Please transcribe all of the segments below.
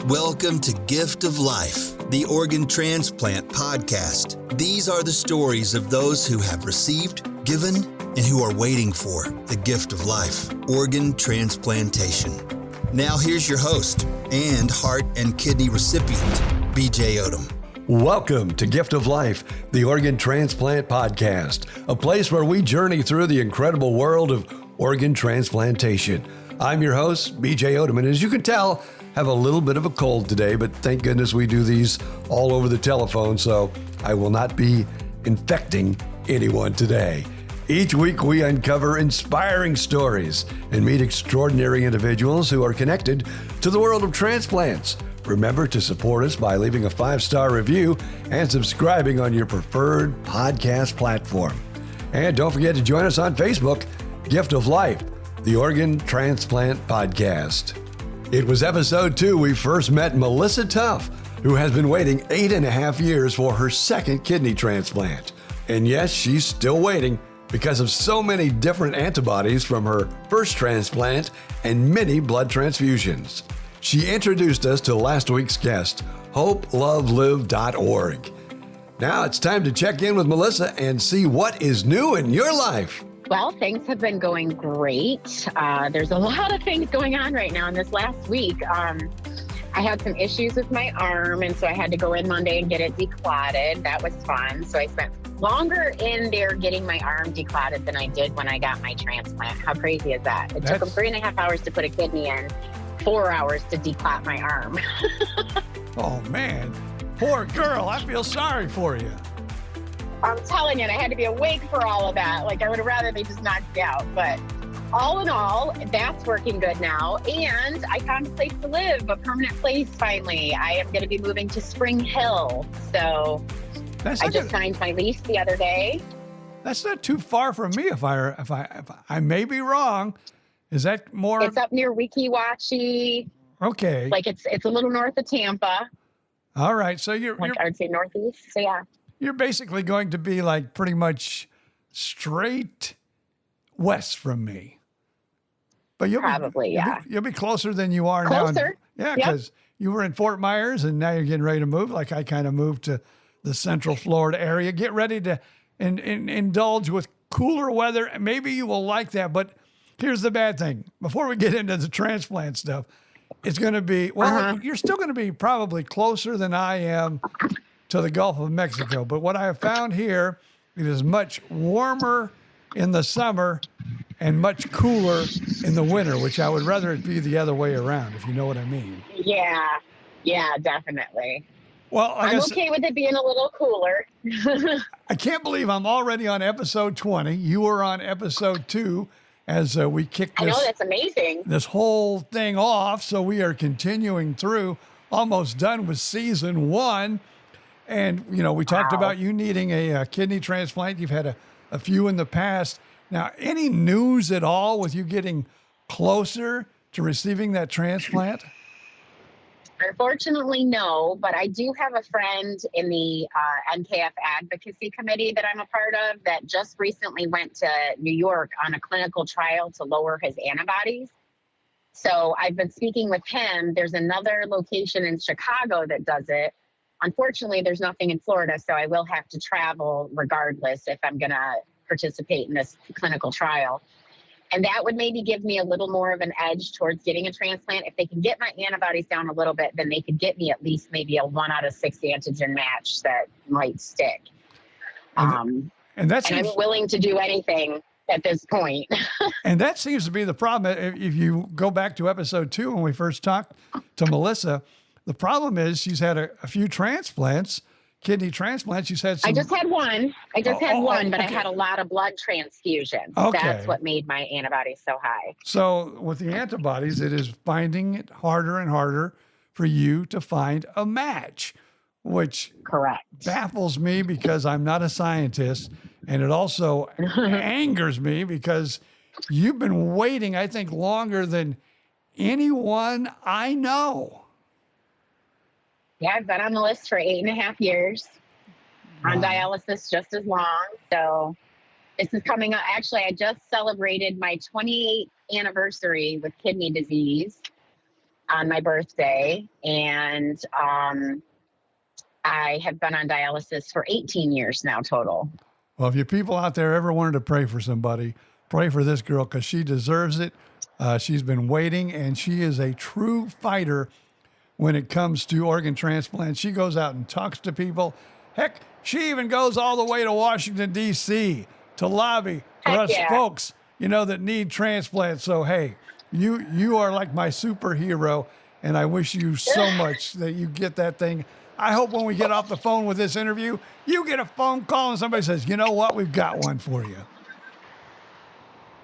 Welcome to Gift of Life, the Organ Transplant podcast. These are the stories of those who have received, given, and who are waiting for the gift of life, organ transplantation. Now here's your host and heart and kidney recipient, BJ Odom. Welcome to Gift of Life, the Organ Transplant Podcast, a place where we journey through the incredible world of organ transplantation. I'm your host, BJ Odom, and as you can tell, have a little bit of a cold today, but thank goodness we do these all over the telephone, so I will not be infecting anyone today. Each week, we uncover inspiring stories and meet extraordinary individuals who are connected to the world of transplants. Remember to support us by leaving a 5-star review and subscribing on your preferred podcast platform. And don't forget to join us on Facebook, Gift of Life, the Organ Transplant Podcast. It was episode 2 we first met Melissa Tuff, who has been waiting 8.5 years for her second kidney transplant. And yes, she's still waiting because of so many different antibodies from her first transplant and many blood transfusions. She introduced us to last week's guest, hopelovelive.org. Now it's time to check in with Melissa and see what is new in your life. Well, things have been going great. There's a lot of things going on right now. And this last week, I had some issues with my arm, and so I had to go in Monday and get it declotted. That was fun. So I spent longer in there getting my arm declotted than I did when I got my transplant. How crazy is that? It took them 3.5 hours to put a kidney in, 4 hours to declot my arm. Oh, man. Poor girl. I feel sorry for you. I'm telling you, I had to be awake for all of that. Like, I would have rather they just knocked me out. But all in all, that's working good now. And I found a place to live, a permanent place finally. I am going to be moving to Spring Hill. So I just signed my lease the other day. That's not too far from me. If I may be wrong, is that more? It's up near Weeki Wachee. Okay. Like it's a little north of Tampa. All right. So you're I would say northeast. So yeah. You're basically going to be like pretty much straight west from me. But you'll you'll be closer than you are now. Closer. Yeah, because you were in Fort Myers and now you're getting ready to move. Like I kind of moved to the Central Florida area. Get ready to indulge with cooler weather. Maybe you will like that. But here's the bad thing. Before we get into the transplant stuff, it's going to be, you're still going to be probably closer than I am to the Gulf of Mexico. But what I have found here, it is much warmer in the summer and much cooler in the winter, which I would rather it be the other way around, if you know what I mean. Yeah, definitely. Well, I'm okay with it being a little cooler. I can't believe I'm already on episode 20. You were on episode 2 as we kicked I know, that's amazing. This whole thing off. So we are continuing through, almost done with season 1. And, you know, we talked about you needing a kidney transplant. You've had a few in the past. Now, any news at all with you getting closer to receiving that transplant? Unfortunately, no, but I do have a friend in the NKF advocacy committee that I'm a part of that just recently went to New York on a clinical trial to lower his antibodies. So I've been speaking with him. There's another location in Chicago that does it. Unfortunately, there's nothing in Florida, so I will have to travel regardless if I'm going to participate in this clinical trial. And that would maybe give me a little more of an edge towards getting a transplant. If they can get my antibodies down a little bit, then they could get me at least maybe a 1 out of 6 antigen match that might stick. And I'm willing to do anything at this point. And that seems to be the problem. If you go back to episode 2 when we first talked to Melissa, the problem is she's had a few transplants, kidney transplants. She's had some. I just had one. But I had a lot of blood transfusions. Okay. That's what made my antibodies so high. So with the antibodies, it is finding it harder and harder for you to find a match, which baffles me because I'm not a scientist. And it also angers me because you've been waiting, I think, longer than anyone I know. Yeah, I've been on the list for 8.5 years, on dialysis just as long. So this is coming up. Actually, I just celebrated my 28th anniversary with kidney disease. on my birthday, and I have been on dialysis for 18 years now total. Well, if you people out there ever wanted to pray for somebody, pray for this girl because she deserves it. She's been waiting, and she is a true fighter when it comes to organ transplant. She goes out and talks to people. Heck, she even goes all the way to Washington, D.C. to lobby for Heck us yeah. folks, that need transplants. So, hey, you are like my superhero, and I wish you so much that you get that thing. I hope when we get off the phone with this interview, you get a phone call and somebody says, you know what, we've got one for you.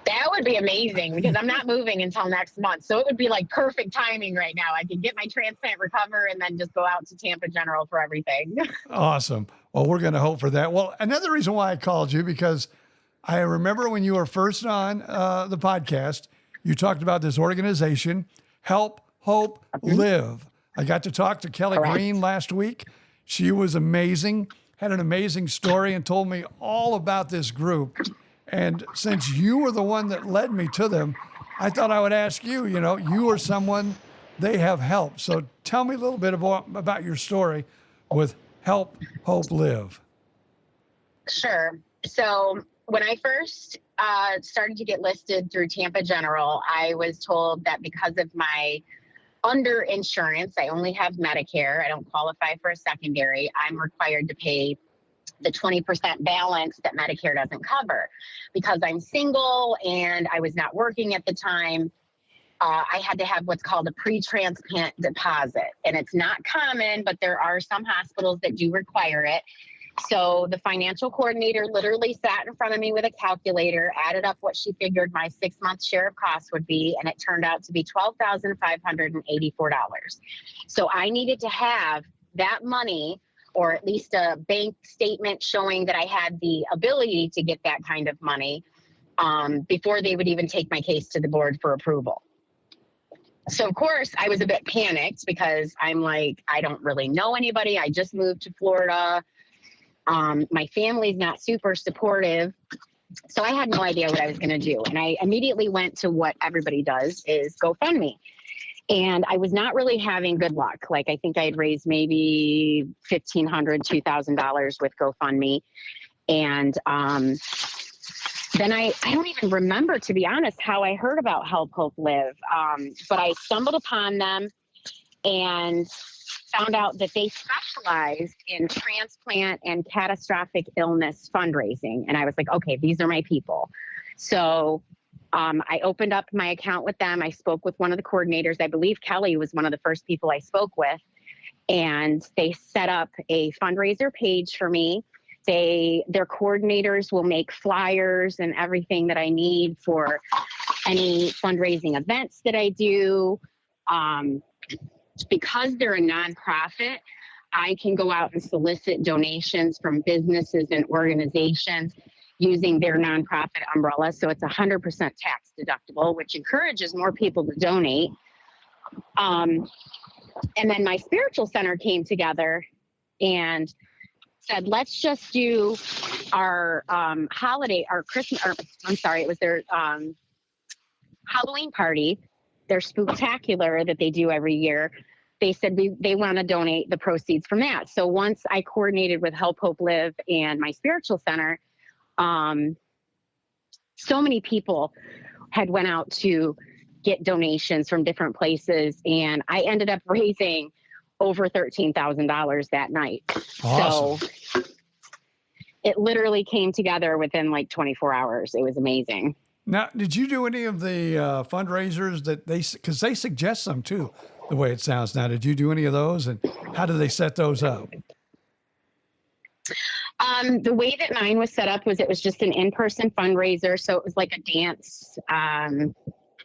That would be amazing because I'm not moving until next month. So it would be like perfect timing right now. I could get my transplant, recover, and then just go out to Tampa General for everything. Awesome. Well, we're going to hope for that. Well, another reason why I called you, because I remember when you were first on the podcast, you talked about this organization, Help, Hope, Live. I got to talk to Kelly Correct. Green last week. She was amazing, had an amazing story, and told me all about this group. And since you were the one that led me to them, I thought I would ask you, you are someone they have helped. So tell me a little bit about your story with Help, Hope, Live. Sure. So when I first started to get listed through Tampa General, I was told that because of my underinsurance, I only have Medicare. I don't qualify for a secondary. I'm required to pay the 20% balance that Medicare doesn't cover. Because I'm single and I was not working at the time, I had to have what's called a pre-transplant deposit. And it's not common, but there are some hospitals that do require it. So the financial coordinator literally sat in front of me with a calculator, added up what she figured my 6-month share of costs would be, and it turned out to be $12,584. So I needed to have that money, or at least a bank statement showing that I had the ability to get that kind of money, before they would even take my case to the board for approval. So, of course, I was a bit panicked because I'm like, I don't really know anybody. I just moved to Florida. My family's not super supportive. So I had no idea what I was going to do. And I immediately went to what everybody does, is GoFundMe. And I was not really having good luck. Like, I think I had raised maybe $1,500, $2,000 with GoFundMe. And then I don't even remember, to be honest, how I heard about Help, Hope, Live. But I stumbled upon them and found out that they specialized in transplant and catastrophic illness fundraising. And I was like, okay, these are my people. So I opened up my account with them. I spoke with one of the coordinators. I believe Kelly was one of the first people I spoke with. And they set up a fundraiser page for me. Their coordinators will make flyers and everything that I need for any fundraising events that I do. Because they're a nonprofit, I can go out and solicit donations from businesses and organizations using their nonprofit umbrella. So it's 100% tax deductible, which encourages more people to donate. And then my spiritual center came together and said, let's just do our holiday, our Christmas, or I'm sorry, it was their Halloween party, their spooktacular that they do every year. They said they want to donate the proceeds from that. So once I coordinated with Help, Hope, Live and my spiritual center, so many people had went out to get donations from different places, and I ended up raising over $13,000 that night. Awesome. So it literally came together within like 24 hours. It was amazing. Now, did you do any of the fundraisers that because they suggest some too, the way it sounds now? Did you do any of those, and how do they set those up? The way that mine was set up was it was just an in-person fundraiser. So it was like a dance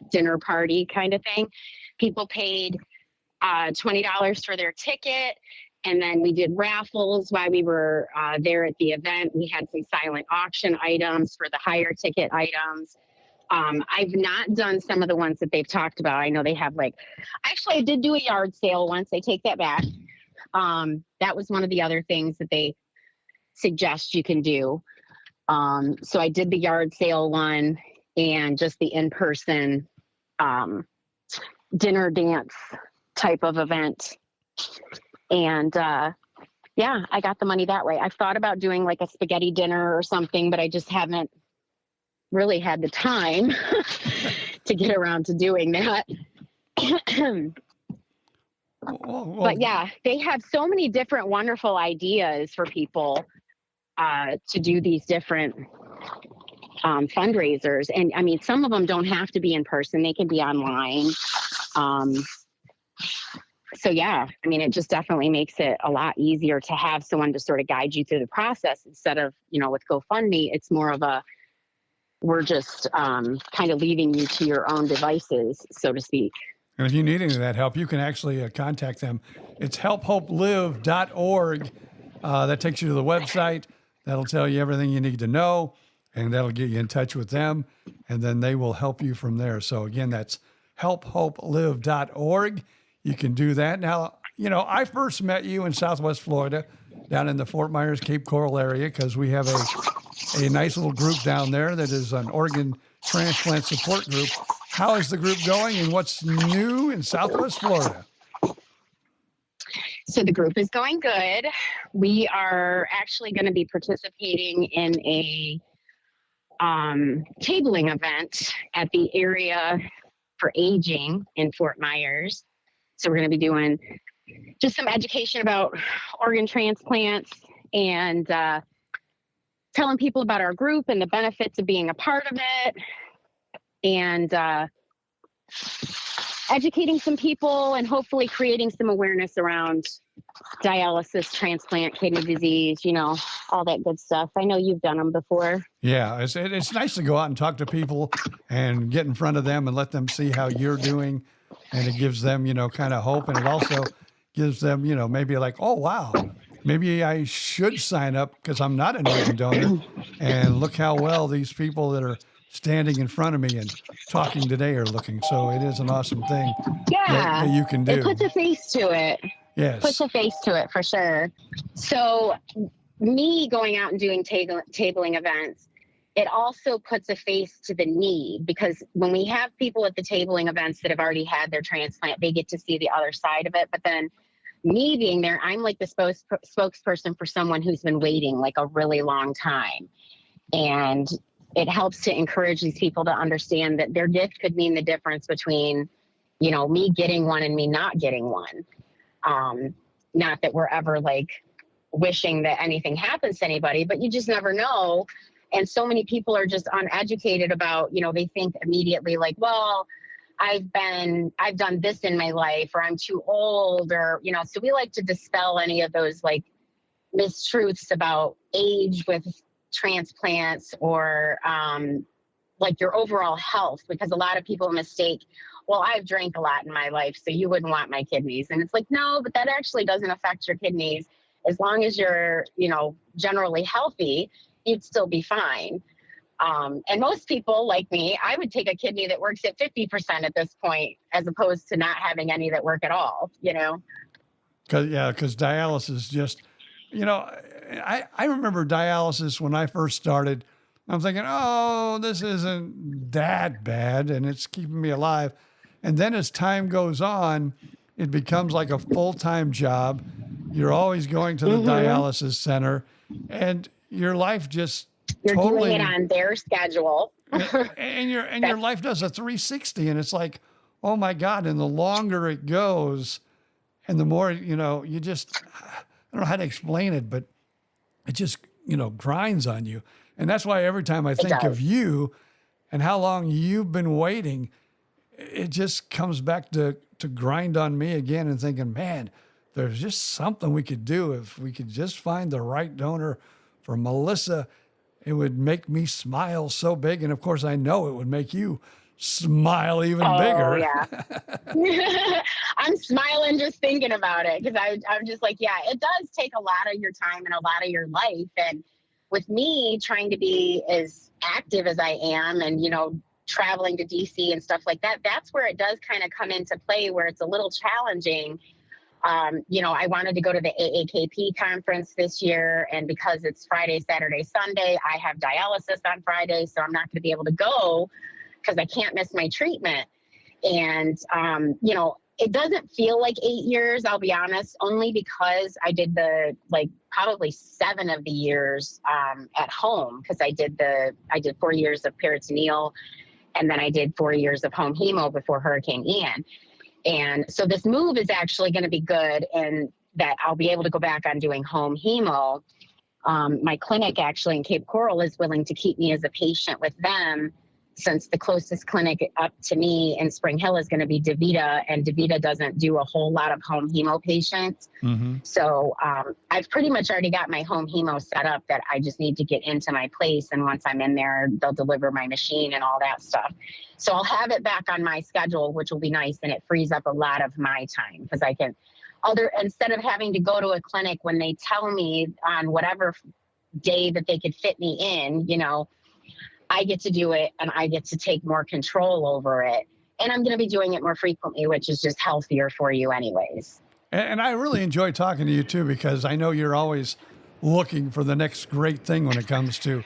dinner party kind of thing. People paid $20 for their ticket. And then we did raffles while we were there at the event. We had some silent auction items for the higher ticket items. I've not done some of the ones that they've talked about. I know they have actually I did do a yard sale once. I take that back. That was one of the other things that they suggest you can do. So I did the yard sale one and just the in-person dinner dance type of event. And yeah, I got the money that way. I've thought about doing like a spaghetti dinner or something, but I just haven't really had the time to get around to doing that. But yeah, they have so many different wonderful ideas for people to do these different fundraisers. And I mean, some of them don't have to be in person. They can be online. So yeah, I mean, it just definitely makes it a lot easier to have someone to sort of guide you through the process instead of, with GoFundMe. It's more of a, we're just kind of leaving you to your own devices, so to speak. And if you need any of that help, you can actually contact them. It's helphopelive.org. That takes you to the website. That'll tell you everything you need to know, and that'll get you in touch with them, and then they will help you from there. So again, that's helphopelive.org. You can do that. Now, I first met you in Southwest Florida, down in the Fort Myers, Cape Coral area, because we have a nice little group down there that is an organ transplant support group. How is the group going, and what's new in Southwest Florida? So the group is going good. We are actually going to be participating in a tabling event at the area for aging in Fort Myers. So we're going to be doing just some education about organ transplants and telling people about our group and the benefits of being a part of it, and educating some people and hopefully creating some awareness around dialysis, transplant, kidney disease, all that good stuff. I know you've done them before. Yeah, it's nice to go out and talk to people and get in front of them and let them see how you're doing. And it gives them, kind of hope. And it also gives them, maybe like, oh, wow, maybe I should sign up because I'm not an organ donor. And look how well these people that are standing in front of me and talking today are looking. So it is an awesome thing that you can do. It puts a face to it. Yes. Puts a face to it for sure. So me going out and doing tabling events, it also puts a face to the need, because when we have people at the tabling events that have already had their transplant, they get to see the other side of it. But then me being there, I'm like the spokesperson for someone who's been waiting like a really long time. And it helps to encourage these people to understand that their gift could mean the difference between, me getting one and me not getting one. Not that we're ever like wishing that anything happens to anybody, but you just never know. And so many people are just uneducated about, they think immediately like, well, I've done this in my life, or I'm too old, or, so we like to dispel any of those like mistruths about age with transplants, or like your overall health, because a lot of people mistake, well, I've drank a lot in my life, so you wouldn't want my kidneys. And it's like, no, but that actually doesn't affect your kidneys. As long as you're, generally healthy, you'd still be fine. And most people like me, I would take a kidney that works at 50% at this point, as opposed to not having any that work at all, Because dialysis just, I remember dialysis when I first started. I'm thinking, oh, this isn't that bad, and it's keeping me alive. And then as time goes on, it becomes like a full-time job. You're always going to the dialysis center, and your life just you're totally doing it on their schedule. and your life does a 360, and it's like, oh my God. And the longer it goes and the more, you just, I don't know how to explain it, but it just, grinds on you. And that's why every time I think of you and how long you've been waiting, it just comes back to grind on me again, and thinking, man, there's just something we could do if we could just find the right donor for Melissa. It would make me smile so big. And of course, I know it would make you smile even bigger. Yeah. I'm smiling just thinking about it, because I'm just like, yeah, it does take a lot of your time and a lot of your life. And with me trying to be as active as I am, and, traveling to DC and stuff like that, that's where it does kind of come into play, where it's a little challenging. I wanted to go to the AAKP conference this year, and because it's Friday, Saturday, Sunday, I have dialysis on Friday, so I'm not going to be able to go because I can't miss my treatment. And, It doesn't feel like 8 years, I'll be honest, only because I did probably 7 of the years at home, because I did 4 years of peritoneal, and then I did 4 years of home hemo before Hurricane Ian. And so this move is actually going to be good, and that I'll be able to go back on doing home hemo. My clinic actually in Cape Coral is willing to keep me as a patient with them, since the closest clinic up to me in Spring Hill is going to be DaVita, and DaVita doesn't do a whole lot of home hemo patients. Mm-hmm. So I've pretty much already got my home hemo set up, that I just need to get into my place. And once I'm in there, they'll deliver my machine and all that stuff. So I'll have it back on my schedule, which will be nice. And it frees up a lot of my time, because I can instead of having to go to a clinic when they tell me on whatever day that they could fit me in, I get to do it, and I get to take more control over it. And I'm going to be doing it more frequently, which is just healthier for you anyways. And I really enjoy talking to you too, because I know you're always looking for the next great thing when it comes to,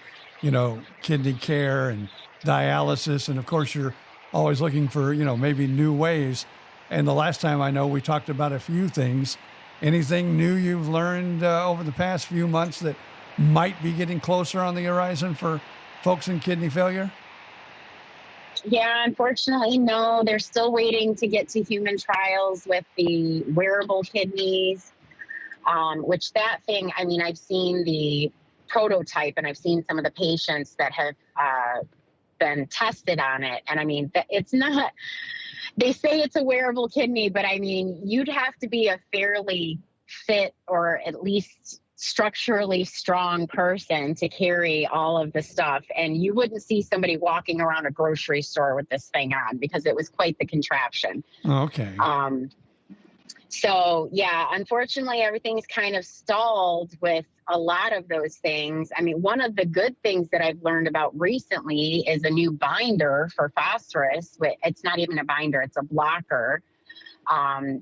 kidney care and dialysis. And of course, you're always looking for, maybe new ways. And the last time I know, we talked about a few things. Anything new you've learned over the past few months that might be getting closer on the horizon for folks in kidney failure? Yeah, unfortunately, no. They're still waiting to get to human trials with the wearable kidneys, which that thing, I've seen the prototype, and I've seen some of the patients that have been tested on it. And it's not, they say it's a wearable kidney, but you'd have to be a fairly fit, or at least structurally strong person to carry all of the stuff. And you wouldn't see somebody walking around a grocery store with this thing on, because it was quite the contraption. Okay. So yeah, unfortunately, everything's kind of stalled with a lot of those things. One of the good things that I've learned about recently is a new binder for phosphorus. It's not even a binder, it's a blocker.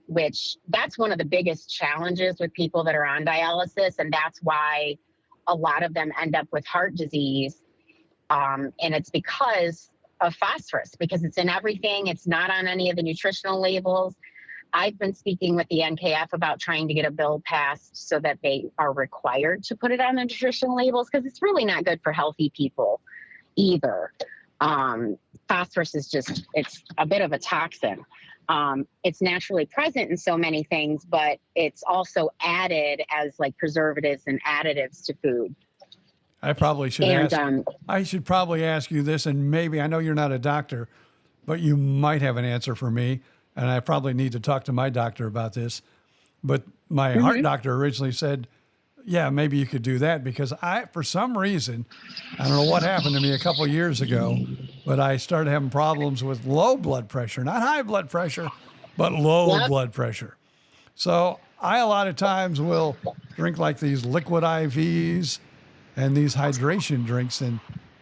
Which that's one of the biggest challenges with people that are on dialysis. And that's why a lot of them end up with heart disease. And it's because of phosphorus, because it's in everything. It's not on any of the nutritional labels. I've been speaking with the NKF about trying to get a bill passed so that they are required to put it on the nutritional labels, because it's really not good for healthy people either. Phosphorus is it's a bit of a toxin. It's naturally present in so many things, but it's also added as preservatives and additives to food. I probably should I should probably ask you this, and maybe, I know you're not a doctor, but you might have an answer for me, and I probably need to talk to my doctor about this. But my heart doctor originally said, yeah, maybe you could do that, because for some reason, I don't know what happened to me a couple of years ago, but I started having problems with low blood pressure, not high blood pressure, but low blood pressure. So I, a lot of times, will drink these liquid IVs and these hydration drinks. And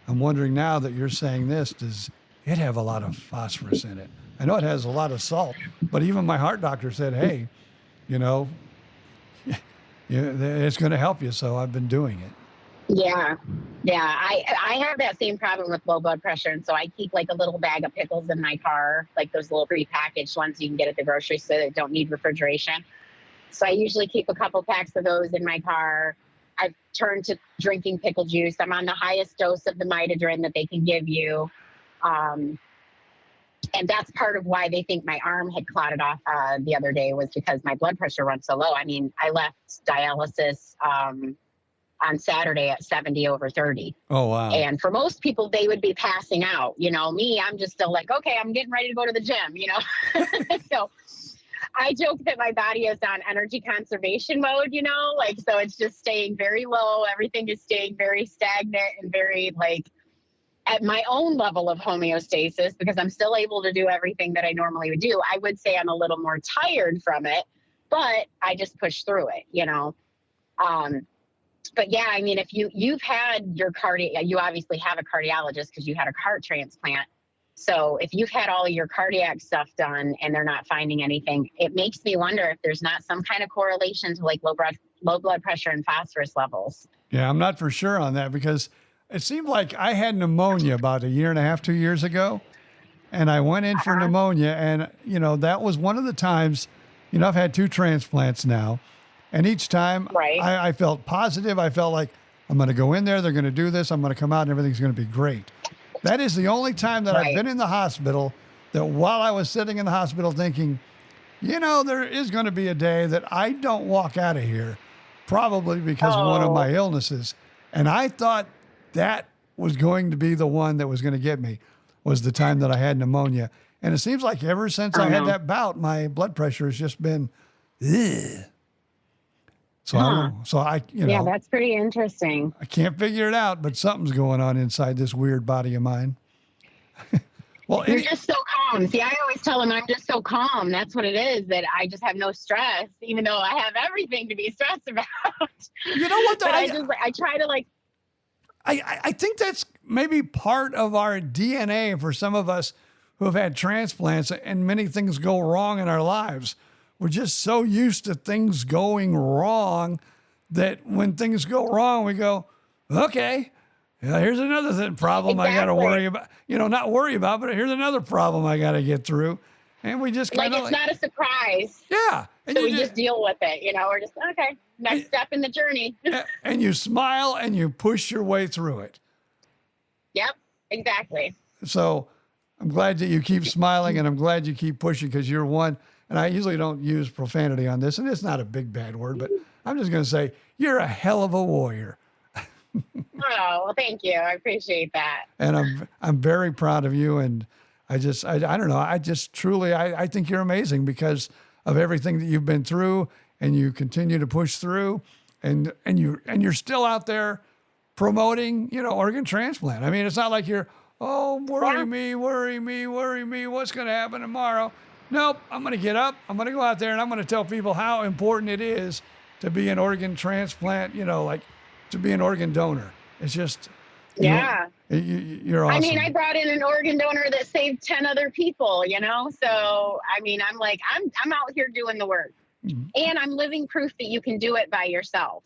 I'm wondering, now that you're saying this, does it have a lot of phosphorus in it? I know it has a lot of salt, but even my heart doctor said, hey, it's going to help you. So I've been doing it. Yeah. I have that same problem with low blood pressure. And so I keep a little bag of pickles in my car, those little prepackaged ones you can get at the grocery store that don't need refrigeration. So I usually keep a couple packs of those in my car. I've turned to drinking pickle juice. I'm on the highest dose of the mitadrin that they can give you. And that's part of why they think my arm had clotted off the other day, was because my blood pressure runs so low. I left dialysis on Saturday at 70/30. Oh, wow. And for most people, they would be passing out. Me, I'm just still okay, I'm getting ready to go to the gym, So I joke that my body is on energy conservation mode, so it's just staying very low. Everything is staying very stagnant and very at my own level of homeostasis, because I'm still able to do everything that I normally would do. I would say I'm a little more tired from it, but I just push through it, But yeah, if you've had your you obviously have a cardiologist because you had a heart transplant. So if you've had all of your cardiac stuff done and they're not finding anything, it makes me wonder if there's not some kind of correlation to low blood pressure and phosphorus levels. Yeah, I'm not for sure on that, because it seemed like I had pneumonia about 1.5 years, 2 years ago. and I went in for pneumonia. And, that was one of the times, I've had 2 transplants now. And each time I felt positive. I felt like I'm going to go in there. They're going to do this. I'm going to come out and everything's going to be great. That is the only time that I've been in the hospital that while I was sitting in the hospital thinking, there is going to be a day that I don't walk out of here, probably because of one of my illnesses. And I thought that was going to be the one that was going to get me, was the time that I had pneumonia. And it seems like ever since I had that bout, my blood pressure has just been, ugh. So yeah, that's pretty interesting. I can't figure it out, but something's going on inside this weird body of mine. Well, you're just so calm. See, I always tell them I'm just so calm. That's what it is, that I just have no stress, even though I have everything to be stressed about. You know what? But I try to I think that's maybe part of our DNA for some of us who have had transplants, and many things go wrong in our lives. We're just so used to things going wrong that when things go wrong, we go, okay, here's another problem I got to worry about. Not worry about, but here's another problem I got to get through. And we just kind of it's not a surprise. Yeah. And so we just deal with it. We're just, okay, next step in the journey. And you smile and you push your way through it. Yep, exactly. So I'm glad that you keep smiling, and I'm glad you keep pushing, because you're one. And I usually don't use profanity on this, and it's not a big bad word, but I'm just going to say you're a hell of a warrior. Well, thank you. I appreciate that. And I'm very proud of you. And I don't know. I just truly, I think you're amazing because of everything that you've been through, and you continue to push through, and you're still out there promoting, organ transplant. I mean, it's not like you're, worry me, what's going to happen tomorrow? Nope, I'm going to get up, I'm going to go out there, and I'm going to tell people how important it is to be an organ transplant, to be an organ donor. It's just, you're awesome. I mean, I brought in an organ donor that saved 10 other people, So, I mean, I'm out here doing the work. Mm-hmm. And I'm living proof that you can do it by yourself.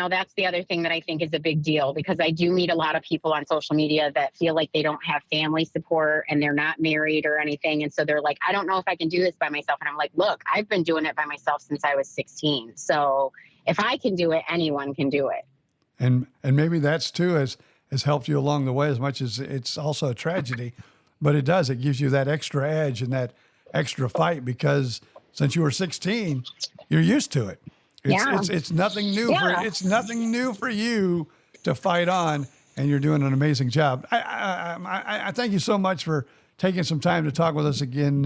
That's the other thing that I think is a big deal, because I do meet a lot of people on social media that feel like they don't have family support and they're not married or anything. And so they're like, I don't know if I can do this by myself. And I'm like, look, I've been doing it by myself since I was 16. So if I can do it, anyone can do it. And maybe that's too has helped you along the way, as much as it's also a tragedy, but it gives you that extra edge and that extra fight, because since you were 16, you're used to it. It's nothing new it's nothing new for you to fight on, and you're doing an amazing job. I thank you so much for taking some time to talk with us again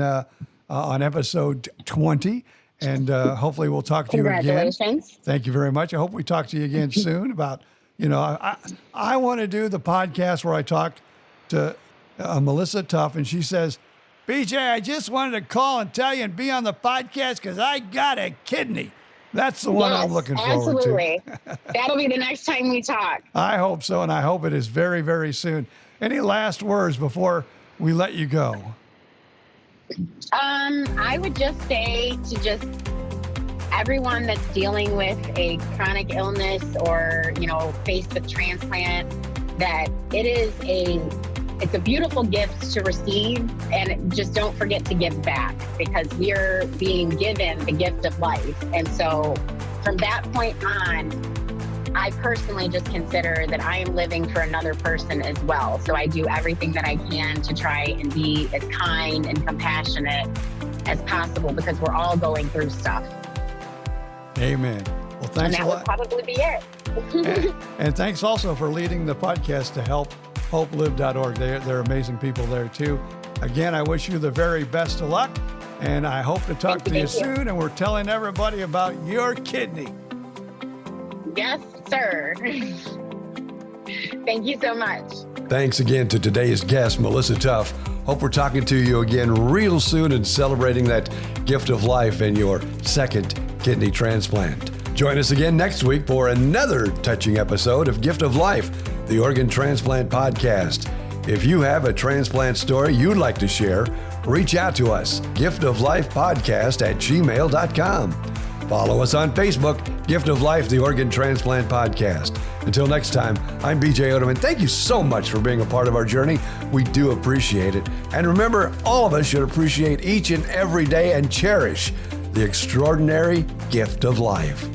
on episode 20, and hopefully we'll talk to you again. Congratulations. Thank you very much. I hope we talk to you again soon about, I want to do the podcast where I talked to Melissa Tuff, and she says, BJ, I just wanted to call and tell you and be on the podcast because I got a kidney. That's the one I'm looking forward to. That'll be the next time we talk. I hope so, and I hope it is very, very soon. Any last words before we let you go? I would just say to everyone that's dealing with a chronic illness or, faced with transplant, that it's a beautiful gift to receive, and just don't forget to give back, because we're being given the gift of life. And so from that point on, I personally just consider that I am living for another person as well. So I do everything that I can to try and be as kind and compassionate as possible, because we're all going through stuff. Amen. Well, thanks a lot. And that would probably be it. and thanks also for leading the podcast to help HopeLive.org. They're amazing people there too. Again, I wish you the very best of luck, and I hope to talk to you soon. And we're telling everybody about your kidney. Yes, sir. Thank you so much. Thanks again to today's guest, Melissa Tuff. Hope we're talking to you again real soon and celebrating that gift of life and your second kidney transplant. Join us again next week for another touching episode of Gift of Life, the Organ Transplant Podcast. If you have a transplant story you'd like to share, reach out to us, giftoflifepodcast@gmail.com. Follow us on Facebook, Gift of Life, the Organ Transplant Podcast. Until next time, I'm BJ Oderman. Thank you so much for being a part of our journey. We do appreciate it. And remember, all of us should appreciate each and every day and cherish the extraordinary gift of life.